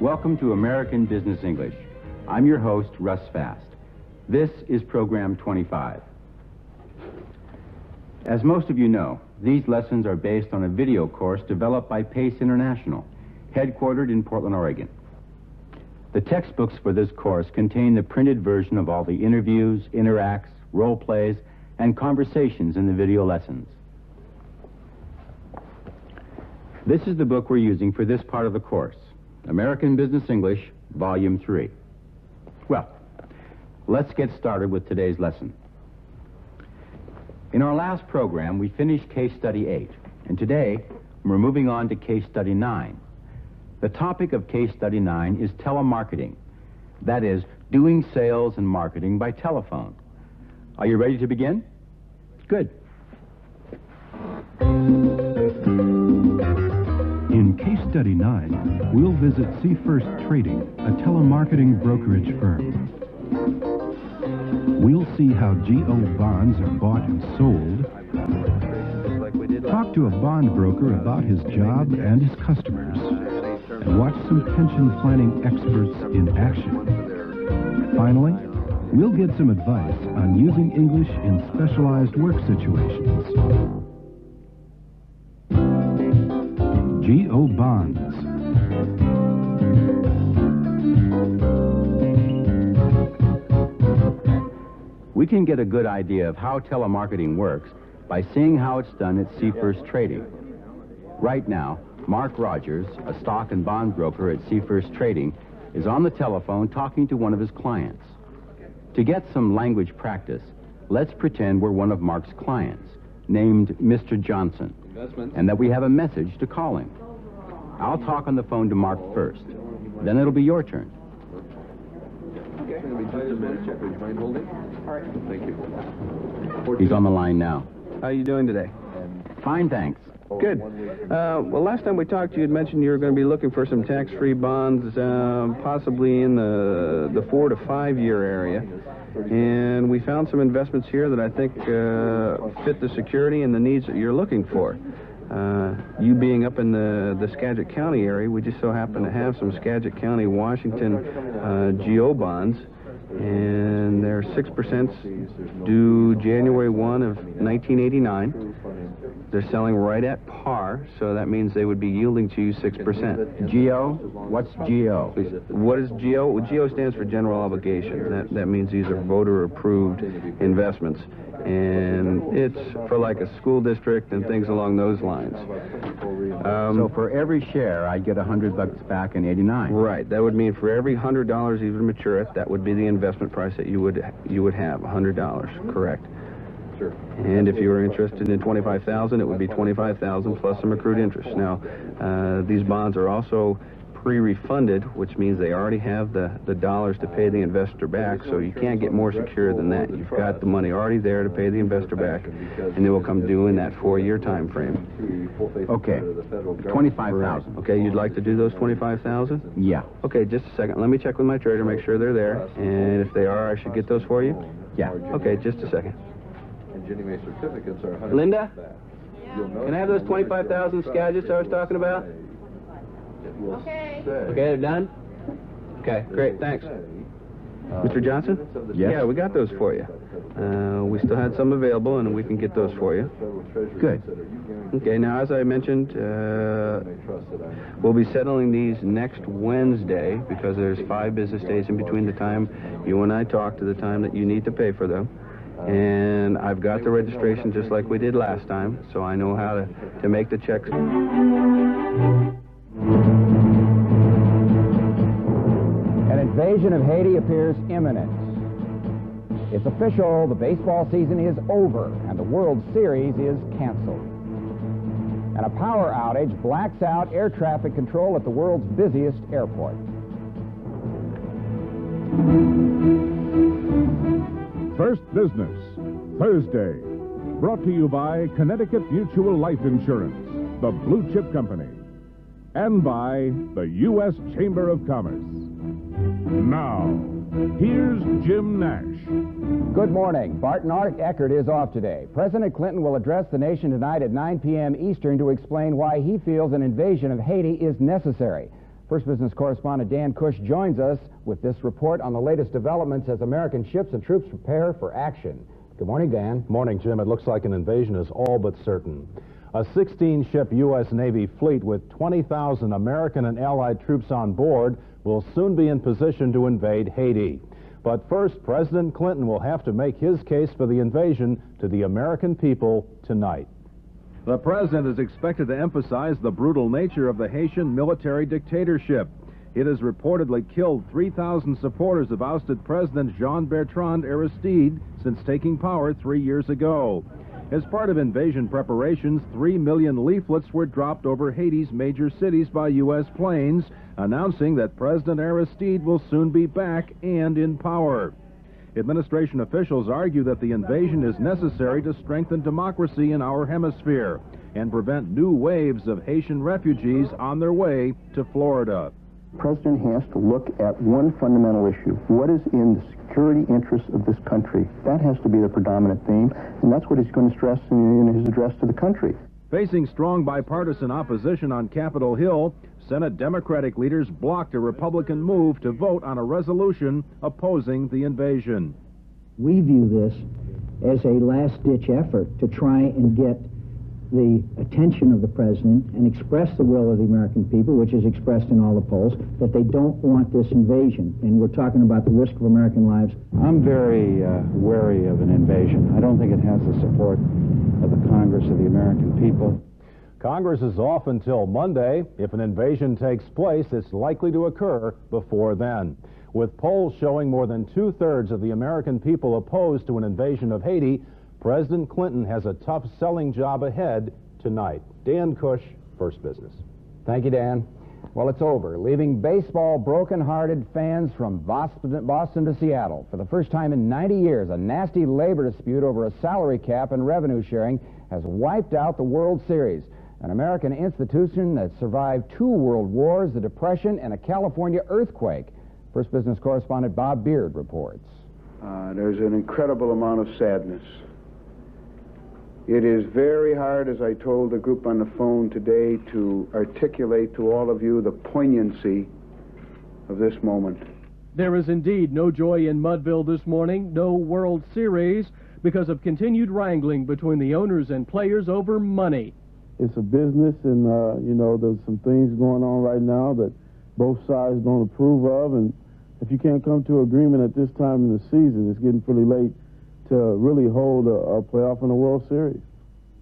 Welcome to American Business English. I'm your host, Russ Fast. This is program 25. As most of you know, these lessons are based on a video course developed by Pace International, headquartered in Portland, Oregon. The textbooks for this course contain the printed version of all the interviews, interacts, role plays, and conversations in the video lessons. This is the book we're using for this part of the course, American Business English, Volume 3. Well, let's get started with today's lesson. In our last program, we finished Case Study 8, and today we're moving on to Case Study 9. The topic of Case Study 9 is telemarketing. That is, doing sales and marketing by telephone. Are you ready to begin? Good. In Case Study 9, we'll visit See First Trading, a telemarketing brokerage firm. We'll see how GO bonds are bought and sold, talk to a bond broker about his job and his customers, and watch some pension planning experts in action. Finally, we'll get some advice on using English in specialized work situations. GO bonds. We can get a good idea of how telemarketing works by seeing how it's done at See First Trading. Right now, Mark Rogers, a stock and bond broker at See First Trading, is on the telephone talking to one of his clients. To get some language practice, let's pretend we're one of Mark's clients, named Mr. Johnson, and that we have a message to call him. I'll talk on the phone to Mark first. Then it'll be your turn. Okay, it'll be just a minute. Would you mind holding? All right. Thank you. He's on the line now. How are you doing today? Fine, thanks. Good. Well, last time we talked, you had mentioned you were going to be looking for some tax-free bonds, possibly in the 4 to 5 year area. And we found some investments here that I think fit the security and the needs that you're looking for. You being up in the Skagit County area, we just so happen to have some Skagit County, Washington GO bonds, and they're 6% due January 1 of 1989. They're selling right at par, so that means they would be yielding to you 6%. GO? What's GO? What is GO? Well, GO stands for General Obligation. That means these are voter-approved investments. And it's for like a school district and things along those lines. So for every share, I get $100 back in '89. Right. That would mean for every $100 you would mature it, that would be the investment price that you would have, $100. Correct. Sure. And if you were interested in $25,000, it would be $25,000 plus some accrued interest. Now, these bonds are also pre-refunded, which means they already have the dollars to pay the investor back, so you can't get more secure than that. You've got the money already there to pay the investor back, and they will come due in that 4-year time frame. Okay, $25,000. Okay, you'd like to do those $25,000? Yeah. Okay, just a second. Let me check with my trader, make sure they're there, and if they are, I should get those for you? Yeah. Okay, just a second. And Ginnie Mae certificates are 100%. Linda? Can I have those 25,000 Skagits I was talking about? Okay. Okay, they're done? Okay, great, thanks. Mr. Johnson? Yes? Yeah, we got those for you. We still had some available, and we can get those for you. Good. Okay, now, as I mentioned, we'll be settling these next Wednesday, because there's 5 business days in between the time you and I talk to the time that you need to pay for them. And I've got the registration just like we did last time, so I know how to make the checks. An invasion of Haiti appears imminent. It's official, the baseball season is over, and the World Series is canceled. And a power outage blacks out air traffic control at the world's busiest airport. First Business, Thursday, brought to you by Connecticut Mutual Life Insurance, the Blue Chip Company, and by the U.S. Chamber of Commerce. Now, here's Jim Nash. Good morning. Barton Eckert is off today. President Clinton will address the nation tonight at 9 p.m. Eastern to explain why he feels an invasion of Haiti is necessary. First Business correspondent Dan Cush joins us with this report on the latest developments as American ships and troops prepare for action. Good morning, Dan. Morning, Jim. It looks like an invasion is all but certain. A 16-ship U.S. Navy fleet with 20,000 American and Allied troops on board will soon be in position to invade Haiti. But first, President Clinton will have to make his case for the invasion to the American people tonight. The president is expected to emphasize the brutal nature of the Haitian military dictatorship. It has reportedly killed 3,000 supporters of ousted President Jean-Bertrand Aristide since taking power 3 years ago. As part of invasion preparations, 3 million leaflets were dropped over Haiti's major cities by U.S. planes, announcing that President Aristide will soon be back and in power. Administration officials argue that the invasion is necessary to strengthen democracy in our hemisphere and prevent new waves of Haitian refugees on their way to Florida. The president has to look at one fundamental issue. What is in the security interests of this country? That has to be the predominant theme, and that's what he's going to stress in his address to the country. Facing strong bipartisan opposition on Capitol Hill, Senate Democratic leaders blocked a Republican move to vote on a resolution opposing the invasion. We view this as a last-ditch effort to try and get the attention of the president and express the will of the American people, which is expressed in all the polls, that they don't want this invasion. And we're talking about the risk of American lives. I'm very wary of an invasion. I don't think it has the support of the Congress of the American people. Congress is off until Monday. If an invasion takes place, it's likely to occur before then. With polls showing more than 2/3 of the American people opposed to an invasion of Haiti, President Clinton has a tough selling job ahead tonight. Dan Cush, First Business. Thank you, Dan. Well, it's over, leaving baseball broken-hearted fans from Boston to Seattle. For the first time in 90 years, a nasty labor dispute over a salary cap and revenue sharing has wiped out the World Series, an American institution that survived 2 world wars, the Depression, and a California earthquake. First Business correspondent Bob Beard reports. There's an incredible amount of sadness. It is very hard, as I told the group on the phone today, to articulate to all of you the poignancy of this moment. There is indeed no joy in Mudville this morning, no World Series, because of continued wrangling between the owners and players over money. It's a business, and, you know, there's some things going on right now that both sides don't approve of, and if you can't come to agreement at this time in the season, it's getting pretty late to really hold a playoff in the World Series.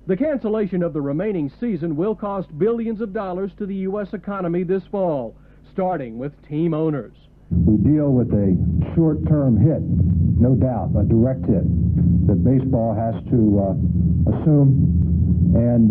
The cancellation of the remaining season will cost billions of dollars to the U.S. economy this fall, starting with team owners. We deal with a short-term hit, no doubt, a direct hit that baseball has to assume, and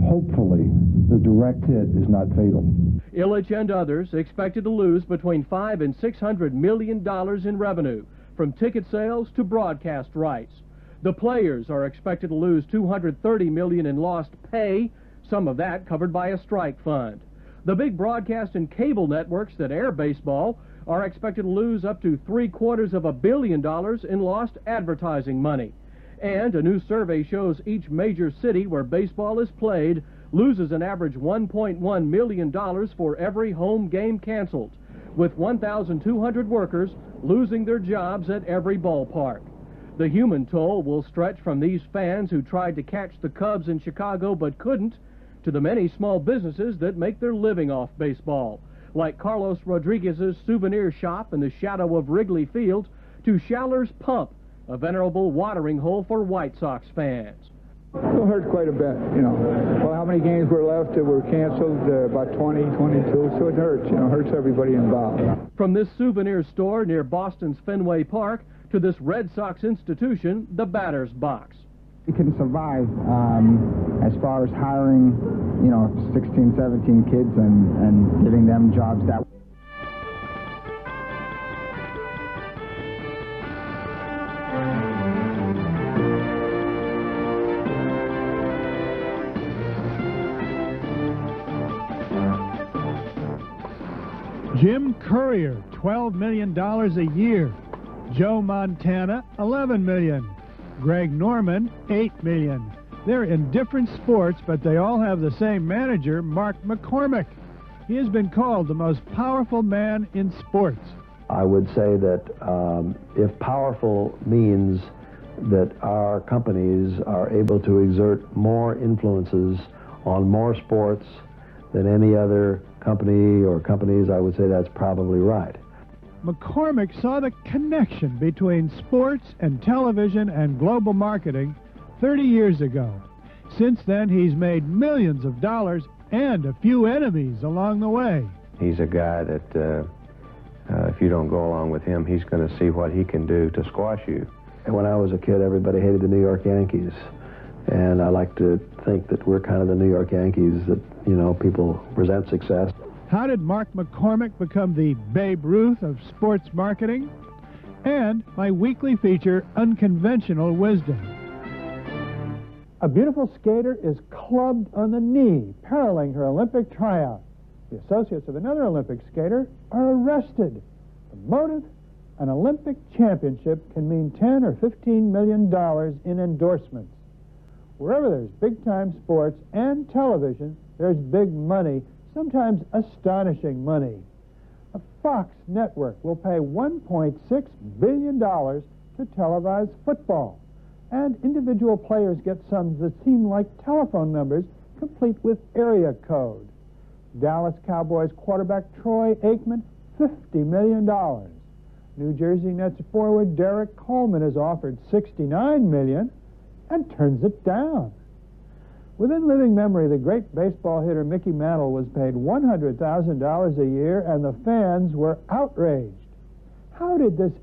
hopefully the direct hit is not fatal. Illich and others expected to lose between $500 and $600 million in revenue, from ticket sales to broadcast rights. The players are expected to lose $230 million in lost pay, some of that covered by a strike fund. The big broadcast and cable networks that air baseball are expected to lose up to $750 million in lost advertising money. And a new survey shows each major city where baseball is played loses an average $1.1 million for every home game canceled, with 1,200 workers losing their jobs at every ballpark. The human toll will stretch from these fans who tried to catch the Cubs in Chicago but couldn't, to the many small businesses that make their living off baseball, like Carlos Rodriguez's souvenir shop in the shadow of Wrigley Field, to Schaller Pump, a venerable watering hole for White Sox fans. It hurt quite a bit, you know. Well, how many games were left that were canceled? About 20, 22, so it hurts, you know, hurts everybody involved. From this souvenir store near Boston's Fenway Park to this Red Sox institution, the batter's box. We can survive as far as hiring, you know, 16, 17 kids and giving them jobs that way. Jim Courier, $12 million a year. Joe Montana, $11 million. Greg Norman, $8 million. They're in different sports, but they all have the same manager, Mark McCormick. he has been called the most powerful man in sports. I would say that if powerful means that our companies are able to exert more influences on more sports than any other company or companies, I would say that's probably right. McCormick saw the connection between sports and television and global marketing 30 years ago. Since then, he's made millions of dollars and a few enemies along the way. He's a guy that if you don't go along with him, he's going to see what he can do to squash you. And when I was a kid, everybody hated the New York Yankees. And I like to think that we're kind of the New York Yankees, that, you know, people present success. How did Mark McCormick become the Babe Ruth of sports marketing? And my weekly feature, Unconventional Wisdom. A beautiful skater is clubbed on the knee, periling her Olympic tryout. The associates of another Olympic skater are arrested. The motive? An Olympic championship can mean $10 or $15 million in endorsements. Wherever there's big-time sports and television, there's big money, sometimes astonishing money. A Fox network will pay $1.6 billion to televise football, and individual players get sums that seem like telephone numbers, complete with area code. Dallas Cowboys quarterback Troy Aikman, $50 million. New Jersey Nets forward Derek Coleman is offered $69 million and turns it down. Within living memory, the great baseball hitter Mickey Mantle was paid $100,000 a year, and the fans were outraged. How did this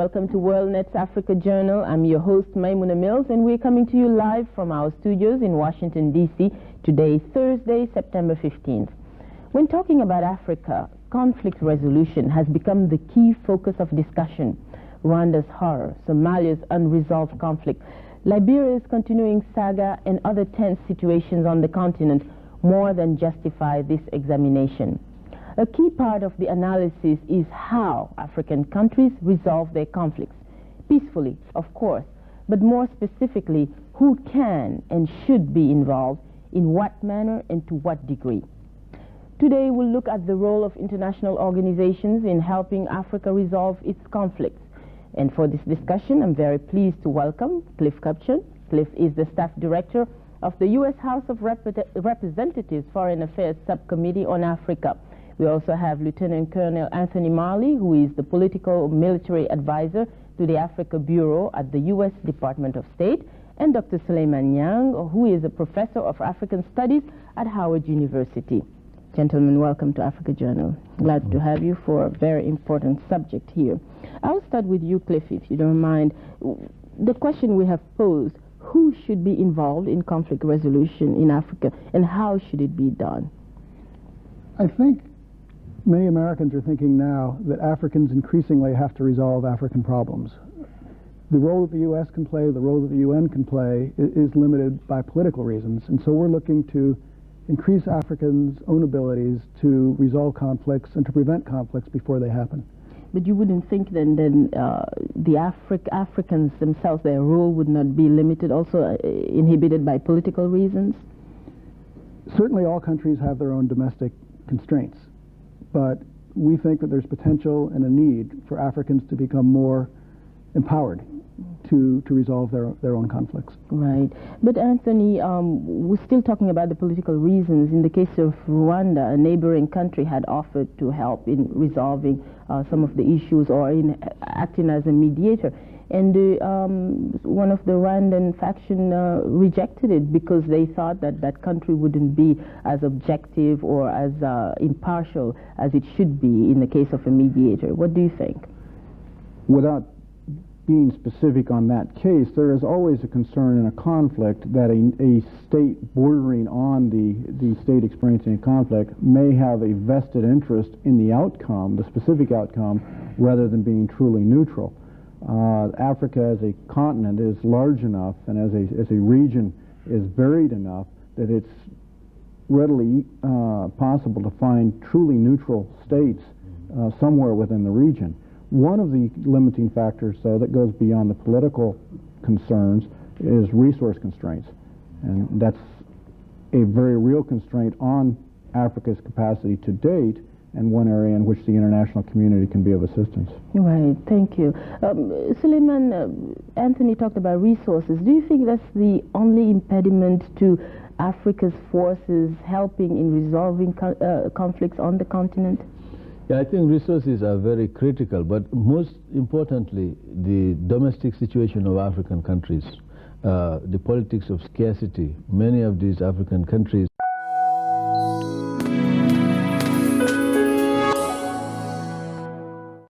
welcome to Worldnet's Africa Journal. I'm your host, Maimuna Mills, and we're coming to you live from our studios in Washington, D.C. Today, Thursday, September 15th. When talking about Africa, conflict resolution has become the key focus of discussion. Rwanda's horror, Somalia's unresolved conflict, Liberia's continuing saga, and other tense situations on the continent more than justify this examination. A key part of the analysis is how African countries resolve their conflicts. Peacefully, of course, but more specifically, who can and should be involved, in what manner and to what degree. Today we'll look at the role of international organizations in helping Africa resolve its conflicts. And for this discussion, I'm very pleased to welcome Cliff Kupchan. Cliff is the staff director of the U.S. House of Representatives Foreign Affairs Subcommittee on Africa. We also have Lieutenant Colonel Anthony Marley, who is the political military advisor to the Africa Bureau at the U.S. Department of State, and Dr. Suleiman Yang, who is a professor of African Studies at Howard University. Gentlemen, welcome to Africa Journal. Glad to have you for a very important subject here. I'll start with you, Cliff, if you don't mind. The question we have posed, who should be involved in conflict resolution in Africa, and how should it be done? I think many Americans are thinking now that Africans increasingly have to resolve African problems. The role that the U.S. can play, the role that the UN can play, is limited by political reasons, and so we're looking to increase Africans' own abilities to resolve conflicts and to prevent conflicts before they happen. But you wouldn't think then the Africans themselves, their role would not be limited, also inhibited by political reasons? Certainly all countries have their own domestic constraints, but we think that there's potential and a need for Africans to become more empowered to resolve their own conflicts. Right. But Anthony, we're still talking about the political reasons. In the case of Rwanda, a neighboring country had offered to help in resolving some of the issues or in acting as a mediator. And one of the Rwandan faction rejected it because they thought that that country wouldn't be as objective or as impartial as it should be in the case of a mediator. What do you think? Without being specific on that case, there is always a concern in a conflict that a state bordering on the state experiencing a conflict may have a vested interest in the outcome, the specific outcome, rather than being truly neutral. Africa as a continent is large enough and as a region is varied enough that it's readily possible to find truly neutral states somewhere within the region. One of the limiting factors, though, that goes beyond the political concerns is resource constraints. And that's a very real constraint on Africa's capacity to date, and one area in which the international community can be of assistance. Right, thank you. Suleiman, Anthony talked about resources. Do you think that's the only impediment to Africa's forces helping in resolving conflicts on the continent? Yeah, I think resources are very critical, but most importantly, the domestic situation of African countries, the politics of scarcity. Many of these African countries